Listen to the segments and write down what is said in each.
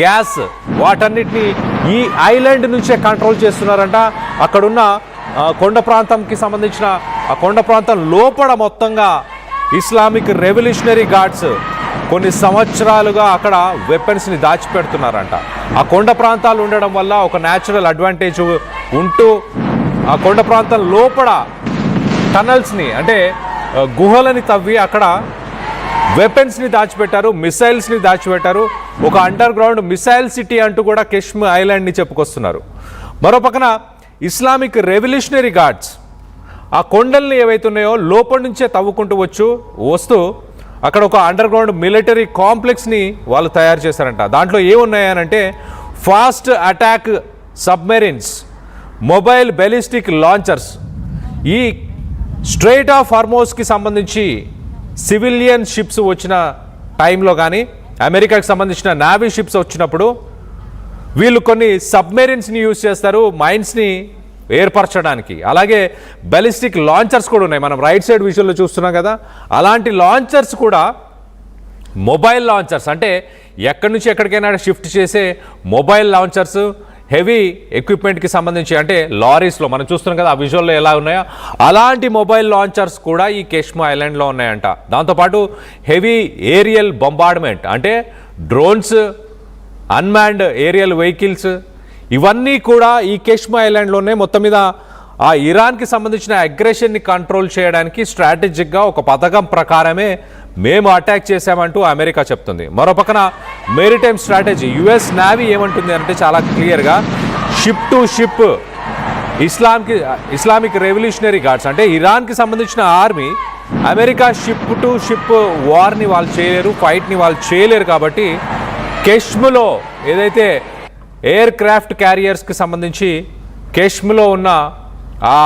Gas వాటన్నిటిని ఈ island నుంచే కంట్రోల్ చేస్తున్నారంట. అక్కడున్న కొండ ప్రాంతంకి సంబంధించిన ఆ కొండ ప్రాంతం లోపల మొత్తంగా ఇస్లామిక్ రెవల్యూషనరీ గార్డ్స్ కొన్ని సంవత్సరాలుగా అక్కడ వెపన్స్ని దాచిపెడుతున్నారంట. ఆ కొండ ప్రాంతాలు ఉండడం వల్ల ఒక న్యాచురల్ అడ్వాంటేజ్ ఉంటూ ఆ కొండ ప్రాంతం లోపల టనల్స్ని అంటే గుహలని తవ్వి అక్కడ వెపన్స్ని దాచిపెట్టారు, మిసైల్స్ని దాచిపెట్టారు. ఒక అండర్ గ్రౌండ్ మిసైల్ సిటీ అంటూ కూడా కెష్మ్ ఐలాండ్ని చెప్పుకొస్తున్నారు. మరో పక్కన ఇస్లామిక్ రెవల్యూషనరీ గార్డ్స్ ఆ కొండల్ని ఏవైతే ఉన్నాయో లోపల నుంచే తవ్వుకుంటూ వస్తూ అక్కడ ఒక అండర్ గ్రౌండ్ మిలిటరీ కాంప్లెక్స్ని వాళ్ళు తయారు చేశారంట. దాంట్లో ఏమున్నాయనంటే fast attack submarines, mobile ballistic launchers. ఈ స్ట్రెయిట్ ఆఫ్ హార్మోజ్కి సంబంధించి సివిలియన్ షిప్స్ వచ్చిన టైంలో కానీ అమెరికాకి సంబంధించిన నావీ షిప్స్ వచ్చినప్పుడు వీళ్ళు కొన్ని సబ్మెరీన్స్ని యూజ్ చేస్తారు మైన్స్ని ఏర్పరచడానికి. అలాగే బెలిస్టిక్ లాంచర్స్ కూడా ఉన్నాయి, మనం రైట్ సైడ్ విజువల్లో చూస్తున్నాం కదా. అలాంటి లాంచర్స్ కూడా మొబైల్ లాంచర్స్, అంటే ఎక్కడి నుంచి ఎక్కడికైనా షిఫ్ట్ చేసే మొబైల్ లాంచర్స్, హెవీ ఎక్విప్మెంట్కి సంబంధించి అంటే లారీస్లో మనం చూస్తున్నాం కదా ఆ విజువల్లో ఎలా ఉన్నాయో అలాంటి మొబైల్ లాంచర్స్ కూడా ఈ కెష్మ్ ఐలాండ్లో ఉన్నాయంట. దాంతోపాటు హెవీ ఏరియల్ బొంబార్డ్మెంట్ అంటే డ్రోన్స్, అన్మాన్డ్ ఏరియల్ వెహికల్స్ ఇవన్నీ కూడా ఈ కెష్మ్ ఐలాండ్లోనే. మొత్తం మీద ఆ ఇరాన్కి సంబంధించిన అగ్రెషన్ని కంట్రోల్ చేయడానికి స్ట్రాటజిక్గా ఒక పథకం ప్రకారమే మేము అటాక్ చేశామంటూ అమెరికా చెప్తుంది. మరో పక్కన మెరిటైమ్ స్ట్రాటజీ యుఎస్ నేవీ ఏమంటుంది అంటే చాలా క్లియర్గా ship to ship Islamic revolutionary guards అంటే ఇరాన్కి సంబంధించిన army America ship to ship వార్ని వాళ్ళు చేయలేరు, ఫైట్ని వాళ్ళు చేయలేరు. కాబట్టి కెష్మ్లో ఏదైతే ఎయిర్ క్రాఫ్ట్ క్యారియర్స్కి సంబంధించి కెష్మ్లో ఉన్న ఆ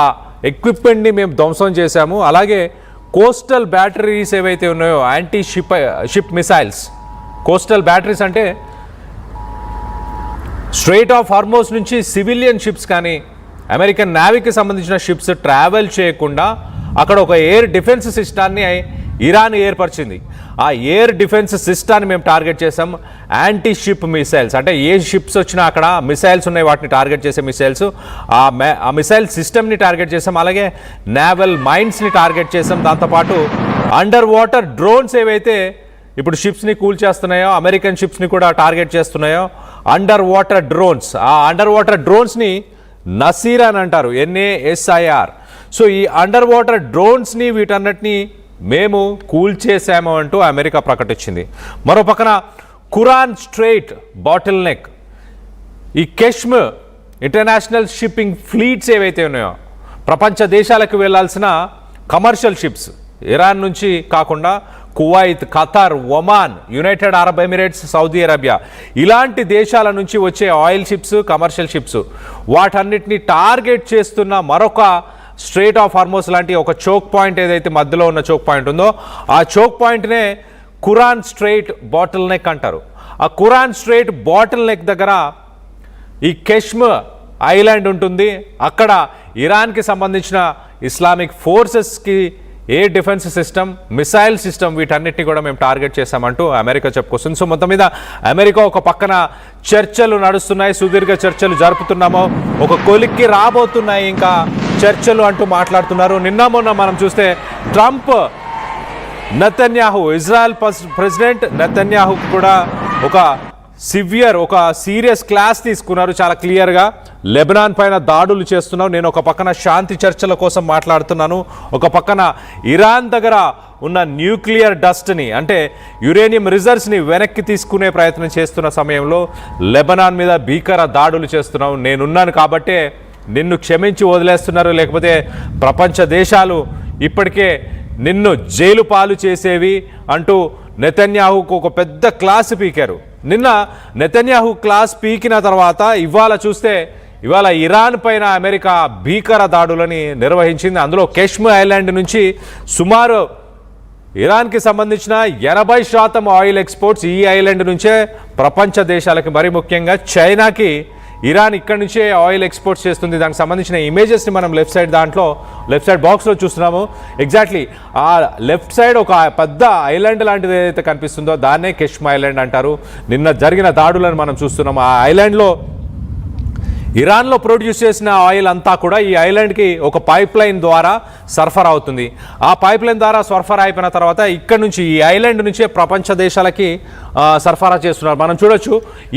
ఎక్విప్మెంట్ని మేము ధ్వంసం చేశాము. అలాగే కోస్టల్ బ్యాటరీస్ ఏవైతే ఉన్నాయో anti ship missiles, coastal batteries అంటే స్ట్రెయిట్ ఆఫ్ హార్మోజ్ నుంచి సివిలియన్ షిప్స్ కానీ అమెరికన్ నేవీకి సంబంధించిన షిప్స్ ట్రావెల్ చేయకుండా అక్కడ ఒక ఎయిర్ డిఫెన్స్ సిస్టాన్ని ఇరాన్ ఏర్పరిచింది. ఆ ఎయిర్ డిఫెన్స్ సిస్టాన్ని మేము టార్గెట్ చేసాం. యాంటీ షిప్ మిసైల్స్ అంటే ఏ షిప్స్ వచ్చినా అక్కడ మిసైల్స్ ఉన్నాయి, వాటిని టార్గెట్ చేసే మిసైల్స్, ఆ మిసైల్ సిస్టమ్ని టార్గెట్ చేసాం. అలాగే నేవల్ మైన్స్ని టార్గెట్ చేసాం. దాంతోపాటు అండర్ వాటర్ డ్రోన్స్ ఏవైతే ఇప్పుడు షిప్స్ని కూల్ చేస్తున్నాయో, అమెరికన్ షిప్స్ని కూడా టార్గెట్ చేస్తున్నాయో అండర్ వాటర్ డ్రోన్స్, ఆ అండర్ వాటర్ డ్రోన్స్ని నసీర్ అని అంటారు, NASIR. సో ఈ అండర్ వాటర్ డ్రోన్స్ని వీటన్నిటిని మేము కూల్ చేశాము అంటూ అమెరికా ప్రకటించింది. మరో పక్కన ఖురాన్ స్ట్రెయిట్ బాటిల్ నెక్, ఈ కెష్మ్ ఇంటర్నేషనల్ షిప్పింగ్ ఫ్లీట్స్ ఏవైతే ఉన్నాయో ప్రపంచ దేశాలకు వెళ్లాల్సిన కమర్షియల్ షిప్స్ ఇరాన్ నుంచి కాకుండా Kuwait, Qatar, Oman, United Arab Emirates, Saudi Arabia ఇలాంటి దేశాల నుంచి వచ్చే ఆయిల్ షిప్స్, కమర్షియల్ షిప్స్ వాటన్నిటిని టార్గెట్ చేస్తున్న మరొక స్ట్రెయిట్ ఆఫ్ హార్మోజ్ లాంటి ఒక చోక్ పాయింట్ ఏదైతే మధ్యలో ఉన్న చోక్ పాయింట్ ఉందో ఆ చోక్ పాయింట్నే ఖురాన్ స్ట్రెయిట్ బాటిల్ నెక్ అంటారు. ఆ ఖురాన్ స్ట్రెయిట్ బాటిల్ నెక్ దగ్గర ఈ కెష్మ్ ఐలాండ్ ఉంటుంది. అక్కడ ఇరాన్కి సంబంధించిన ఇస్లామిక్ ఫోర్సెస్కి air defence system, missile system వీటన్నిటిని కూడా మేము టార్గెట్ చేశామంటూ అమెరికా చెప్పుకొస్తుంది. సో మొత్తం మీద అమెరికా ఒక పక్కన చర్చలు నడుస్తున్నాయి, సుదీర్ఘ చర్చలు జరుపుతున్నాము, ఒక కొలిక్కి రాబోతున్నాయి ఇంకా చర్చలు అంటూ మాట్లాడుతున్నారు. నిన్న మొన్న మనం చూస్తే Trump Netanyahu, Israel president Netanyahu కూడా ఒక సీరియస్ క్లాస్ తీసుకున్నారు. చాలా క్లియర్గా లెబనాన్ పైన దాడులు చేస్తున్నావు, నేను ఒక పక్కన శాంతి చర్చల కోసం మాట్లాడుతున్నాను, ఒక పక్కన ఇరాన్ దగ్గర ఉన్న న్యూక్లియర్ డస్ట్ని అంటే యురేనియం రిజర్వ్స్ని వెనక్కి తీసుకునే ప్రయత్నం చేస్తున్న సమయంలో లెబనాన్ మీద భీకర దాడులు చేస్తున్నావు, నేనున్నాను కాబట్టే నిన్ను క్షమించి వదిలేస్తున్నారు, లేకపోతే ప్రపంచ దేశాలు ఇప్పటికే నిన్ను జైలు పాలు చేసేవి అంటూ నెతన్యాహుకు ఒక పెద్ద క్లాస్ పీకారు. నిన్న నెతన్యాహు క్లాస్ పీకిన తర్వాత ఇవాళ ఇరాన్ పైన అమెరికా భీకర దాడులని నిర్వహించింది. అందులో కెష్మ్ ఐలాండ్ నుంచి సుమారు ఇరాన్కి సంబంధించిన 80% ఆయిల్ ఎక్స్పోర్ట్స్ ఈ ఐలాండ్ నుంచే ప్రపంచ దేశాలకి, మరి ముఖ్యంగా చైనాకి ఇరాన్ ఇక్కడ నుంచే ఆయిల్ ఎక్స్పోర్ట్స్ చేస్తుంది. దానికి సంబంధించిన ఇమేజెస్ని మనం లెఫ్ట్ సైడ్ బాక్స్లో చూస్తున్నాము. ఎగ్జాక్ట్లీ ఆ లెఫ్ట్ సైడ్ ఒక పెద్ద ఐలాండ్ లాంటిది ఏదైతే కనిపిస్తుందో దాన్నే కెష్మ్ ఐలాండ్ అంటారు. నిన్న జరిగిన దాడులను మనం చూస్తున్నాం. ఆ ఐలాండ్లో ఇరాన్లో ప్రొడ్యూస్ చేసిన ఆయిల్ అంతా కూడా ఈ ఐలాండ్కి ఒక పైప్ లైన్ ద్వారా సరఫరా అవుతుంది. ఆ పైప్ లైన్ ద్వారా సరఫరా అయిపోయిన తర్వాత ఇక్కడ నుంచి ఈ ఐలాండ్ నుంచే ప్రపంచ దేశాలకి సరఫరా చేస్తున్నారు. మనం చూడొచ్చు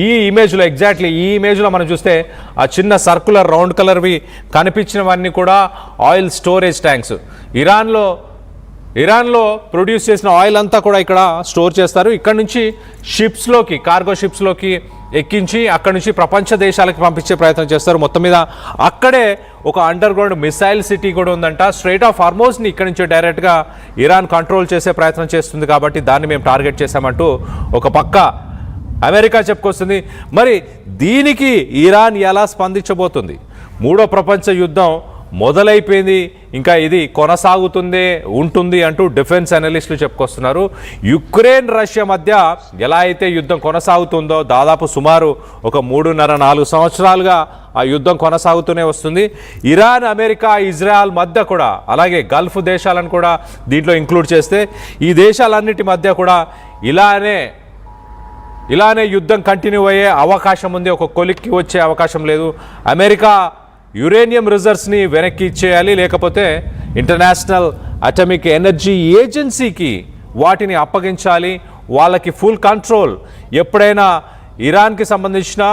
ఈ ఇమేజ్లో, ఎగ్జాక్ట్లీ ఈ ఇమేజ్లో మనం చూస్తే ఆ చిన్న సర్కులర్ రౌండ్ కలర్వి కనిపించినవన్నీ కూడా ఆయిల్ స్టోరేజ్ ట్యాంక్స్. ఇరాన్లో ప్రొడ్యూస్ చేసిన ఆయిల్ అంతా కూడా ఇక్కడ స్టోర్ చేస్తారు. ఇక్కడ నుంచి కార్గో షిప్స్లోకి ఎక్కించి అక్కడ నుంచి ప్రపంచ దేశాలకు పంపించే ప్రయత్నం చేస్తారు. మొత్తం మీద అక్కడే ఒక అండర్ గ్రౌండ్ మిసైల్ సిటీ కూడా ఉందంట. స్ట్రైట్ ఆఫ్ హార్మోజ్ని ఇక్కడ నుంచి డైరెక్ట్గా ఇరాన్ కంట్రోల్ చేసే ప్రయత్నం చేస్తుంది కాబట్టి దాన్ని మేము టార్గెట్ చేశామంటూ ఒక పక్క అమెరికా చెప్పుకొస్తుంది. మరి దీనికి ఇరాన్ ఎలా స్పందించబోతుంది? మూడో ప్రపంచ యుద్ధం మొదలైపోయింది, ఇంకా ఇది ఉంటుంది అంటూ డిఫెన్స్ అనలిస్టులు చెప్పుకొస్తున్నారు. యుక్రెయిన్ రష్యా మధ్య ఎలా అయితే యుద్ధం కొనసాగుతుందో దాదాపు సుమారు ఒక 3.5-4 సంవత్సరాలుగా ఆ యుద్ధం కొనసాగుతూనే వస్తుంది. ఇరాన్, అమెరికా, ఇజ్రాయెల్ మధ్య కూడా, అలాగే గల్ఫ్ దేశాలను కూడా దీంట్లో ఇంక్లూడ్ చేస్తే ఈ దేశాలన్నిటి మధ్య కూడా ఇలానే యుద్ధం కంటిన్యూ అయ్యే అవకాశం ఉంది. ఒక కొలిక్కి వచ్చే అవకాశం లేదు. అమెరికా యురేనియం రిజర్వ్స్ని వెనక్కి ఇచ్చేయాలి, లేకపోతే ఇంటర్నేషనల్ అటామిక్ ఎనర్జీ ఏజెన్సీకి వాటిని అప్పగించాలి. వాళ్ళకి ఫుల్ కంట్రోల్. ఎప్పుడైనా ఇరాన్కి సంబంధించిన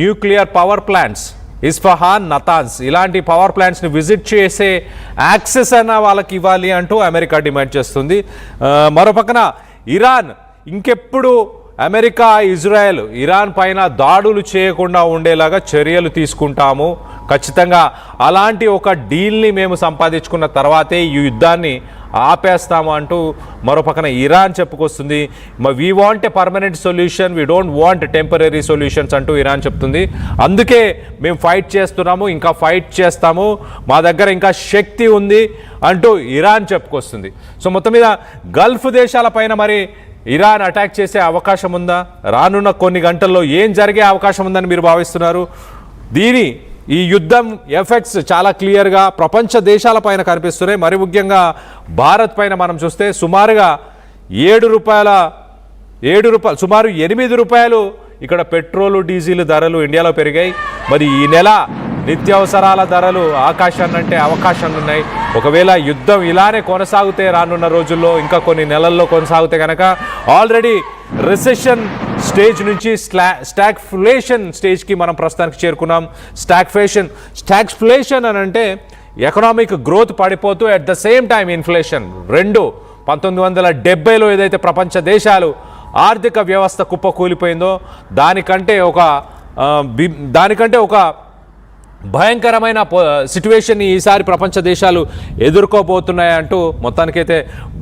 nuclear power plants, Isfahan, Natanz ఇలాంటి పవర్ ప్లాంట్స్ని విజిట్ చేసే యాక్సెస్ అయినా వాళ్ళకి ఇవ్వాలి అంటూ అమెరికా డిమాండ్ చేస్తుంది. మరోపక్కన ఇరాన్ ఇంకెప్పుడు అమెరికా, ఇజ్రాయెల్ ఇరాన్ పైన దాడులు చేయకుండా ఉండేలాగా చర్యలు తీసుకుంటాము, ఖచ్చితంగా అలాంటి ఒక డీల్ని మేము సంపాదించుకున్న తర్వాతే ఈ యుద్ధాన్ని ఆపేస్తాము అంటూ మరోపక్కన ఇరాన్ చెప్పుకొస్తుంది. We want a permanent solution, we don't want temporary solutions అంటూ ఇరాన్ చెప్తుంది. అందుకే మేము ఫైట్ చేస్తున్నాము, ఇంకా ఫైట్ చేస్తాము, మా దగ్గర ఇంకా శక్తి ఉంది అంటూ ఇరాన్ చెప్పుకొస్తుంది. సో మొత్తం మీద గల్ఫ్ దేశాలపైన మరి ఇరాన్ అటాక్ చేసే అవకాశం ఉందా? రానున్న కొన్ని గంటల్లో ఏం జరిగే అవకాశం ఉందని మీరు భావిస్తున్నారు? ఈ యుద్ధం ఎఫెక్ట్స్ చాలా క్లియర్గా ప్రపంచ దేశాలపైన కనిపిస్తున్నాయి. మరి ముఖ్యంగా భారత్ పైన మనం చూస్తే సుమారుగా సుమారు 8 రూపాయలు ఇక్కడ పెట్రోలు, డీజిల్ ధరలు ఇండియాలో పెరిగాయి. మరి ఈ నెల నిత్యావసరాల ధరలు ఆకాశాన్నంటే అవకాశాలు ఉన్నాయి. ఒకవేళ యుద్ధం ఇలానే కొనసాగితే రానున్న రోజుల్లో ఇంకా కొన్ని నెలల్లో కొనసాగితే కనుక ఆల్రెడీ రిసెషన్ స్టేజ్ నుంచి స్టాగ్ఫ్లేషన్ స్టేజ్కి మనం ప్రస్తుతానికి చేరుకున్నాం. స్టాగ్ఫ్లేషన్ అని అంటే ఎకనామిక్ గ్రోత్ పడిపోతూ at the same time inflation. 1970లో ఏదైతే ప్రపంచ దేశాలు ఆర్థిక వ్యవస్థ కుప్పకూలిపోయిందో దానికంటే ఒక భయంకరమైన సిట్యువేషన్ని ఈసారి ప్రపంచ దేశాలు ఎదుర్కోబోతున్నాయంటూ మొత్తానికైతే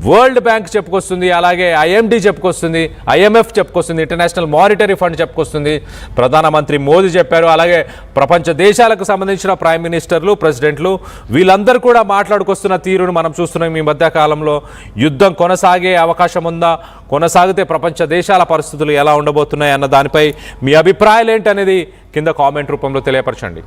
వరల్డ్ బ్యాంక్ చెప్పుకొస్తుంది, అలాగే ఐఎండి చెప్పుకొస్తుంది, IMF చెప్పుకొస్తుంది, ఇంటర్నేషనల్ మానిటరీ ఫండ్ చెప్పుకొస్తుంది, ప్రధానమంత్రి మోదీ చెప్పారు, అలాగే ప్రపంచ దేశాలకు సంబంధించిన ప్రైమ్ మినిస్టర్లు, ప్రెసిడెంట్లు వీళ్ళందరూ కూడా మాట్లాడుకొస్తున్న తీరును మనం చూస్తున్నాం. ఈ మధ్య కాలంలో యుద్ధం కొనసాగే అవకాశం ఉందా? కొనసాగితే ప్రపంచ దేశాల పరిస్థితులు ఎలా ఉండబోతున్నాయి అన్న దానిపై మీ అభిప్రాయాలు ఏంటనేది కింద కామెంట్ రూపంలో తెలియపరచండి.